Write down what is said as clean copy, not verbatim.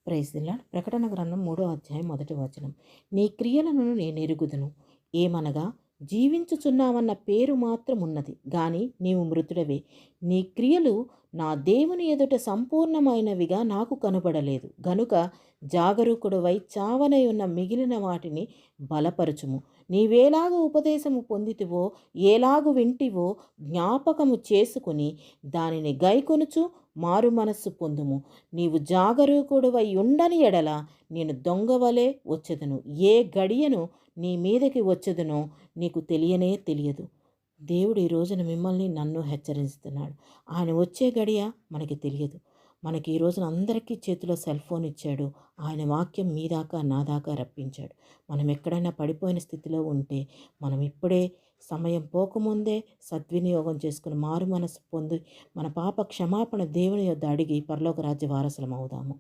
Praise the lord. ప్రకటన గ్రంథం 3వ అధ్యాయం 1వ వచనం. నీ క్రియలను నేనెరుగుదును. ఏమనగా జీవించుచున్నావన్న పేరు మాత్రమున్నది గాని నీవు మృతుడవే. నీ క్రియలు నా దేవుని ఎదుట సంపూర్ణమైనవిగా నాకు కనబడలేదు గనుక జాగరూకుడవై చావనై ఉన్న మిగిలిన వాటిని బలపరచుము. నీవేలాగు ఉపదేశము పొందితివో, ఏలాగు వింటివో జ్ఞాపకము చేసుకుని దానిని గైకొనుచు మారు మనస్సు పొందుము. నీవు జాగరూకుడవై ఉండని ఎడల నేను దొంగవలే వచ్చెదను. ఏ గడియను నీ మీదకి వచ్చెదనో నీకు తెలియనే తెలియదు. దేవుడు ఈ రోజున మిమ్మల్ని నన్ను హెచ్చరిస్తున్నాడు. ఆయన వచ్చే గడియ మనకి తెలియదు. మనకి ఈ రోజున అందరికీ చేతిలో సెల్ ఫోన్ ఇచ్చాడు. ఆయన వాక్యం మీ దాకా నా దాకా రప్పించాడు. మనం ఎక్కడైనా పడిపోయిన స్థితిలో ఉంటే మనం ఇప్పుడే సమయం పోకముందే సద్వినియోగం చేసుకుని మారు మనసు పొంది మన పాప క్షమాపణ దేవుని యొద్ద అడిగి పరలోక రాజ్య వారసులం అవుదాము.